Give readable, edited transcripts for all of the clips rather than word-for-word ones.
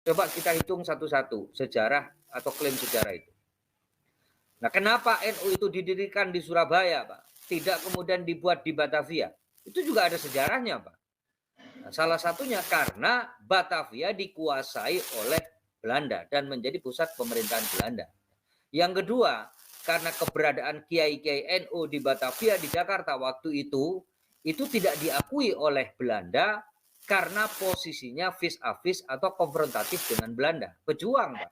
Coba kita hitung satu-satu sejarah atau klaim sejarah itu. Nah, kenapa NU itu didirikan di Surabaya, Pak? Tidak kemudian dibuat di Batavia? Itu juga ada sejarahnya, Pak. Nah, salah satunya karena Batavia dikuasai oleh Belanda dan menjadi pusat pemerintahan Belanda. Yang kedua, karena keberadaan kiai-kiai NU di Batavia di Jakarta waktu itu tidak diakui oleh Belanda karena posisinya vis-a-vis atau konfrontatif dengan Belanda. Pejuang, Pak.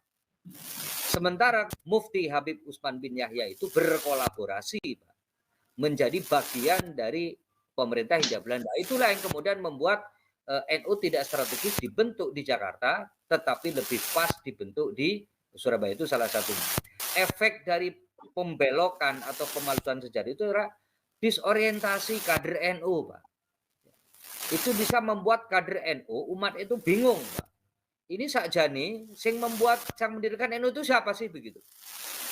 Sementara Mufti Habib Utsman bin Yahya itu berkolaborasi, Pak, menjadi bagian dari pemerintah Hindia Belanda. Itulah yang kemudian membuat NU tidak strategis dibentuk di Jakarta, tetapi lebih pas dibentuk di Surabaya. Itu salah satunya. Efek dari pembelokan atau pemalsuan sejarah itu adalah disorientasi kader NU, Pak. Itu bisa membuat kader NU, umat itu bingung, Pak. Ini sakjane sing membuat sang mendirikan NU itu siapa sih begitu?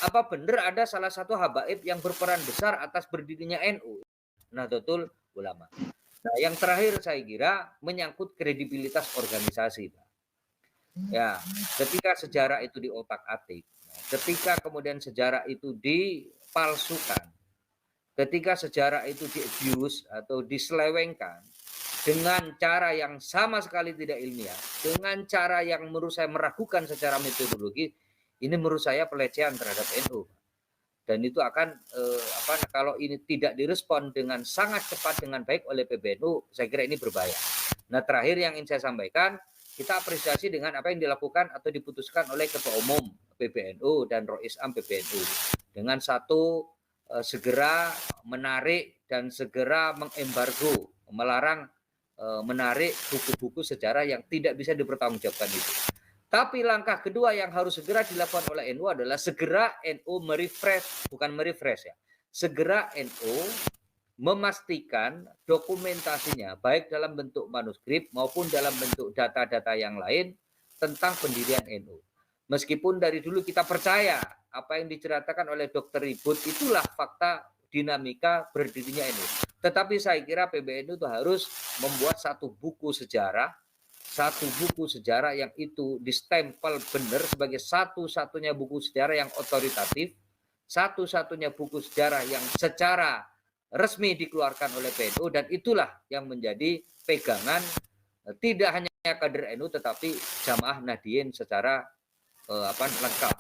Apa benar ada salah satu habaib yang berperan besar atas berdirinya NU? Nahdlatul Ulama. Nah, yang terakhir saya kira menyangkut kredibilitas organisasi, Pak. Ya, ketika sejarah itu diotak-atik, ketika kemudian sejarah itu dipalsukan, ketika sejarah itu di-abuse atau diselewengkan dengan cara yang sama sekali tidak ilmiah, dengan cara yang menurut saya meragukan secara metodologi, ini menurut saya pelecehan terhadap NU. Dan itu akan kalau ini tidak direspon dengan sangat cepat dengan baik oleh PBNU, saya kira ini berbahaya. Nah, terakhir yang ingin saya sampaikan, kita apresiasi dengan apa yang dilakukan atau diputuskan oleh Ketua Umum PBNU dan Rois Am PBNU dengan satu segera menarik dan segera mengembargo, melarang menarik buku-buku sejarah yang tidak bisa dipertanggungjawabkan itu. Tapi langkah kedua yang harus segera dilakukan oleh NU adalah segera NU merefresh, bukan merefresh ya. Segera NU memastikan dokumentasinya baik dalam bentuk manuskrip maupun dalam bentuk data-data yang lain tentang pendirian NU. Meskipun dari dulu kita percaya apa yang diceritakan oleh Dr. Ribut itulah fakta dinamika berdirinya NU. Tetapi saya kira PBNU itu harus membuat satu buku sejarah yang itu distempel benar sebagai satu-satunya buku sejarah yang otoritatif, satu-satunya buku sejarah yang secara resmi dikeluarkan oleh PNU, dan itulah yang menjadi pegangan tidak hanya kader NU tetapi jamaah Nahdien secara lengkap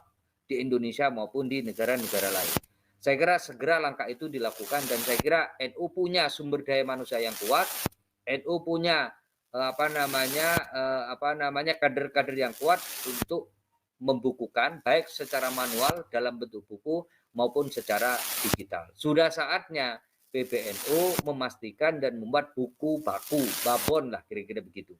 di Indonesia maupun di negara-negara lain. Saya kira segera langkah itu dilakukan dan saya kira NU punya sumber daya manusia yang kuat, NU punya kader-kader yang kuat untuk membukukan baik secara manual dalam bentuk buku maupun secara digital. Sudah saatnya PBNU memastikan dan membuat buku baku, babon lah kira-kira begitu.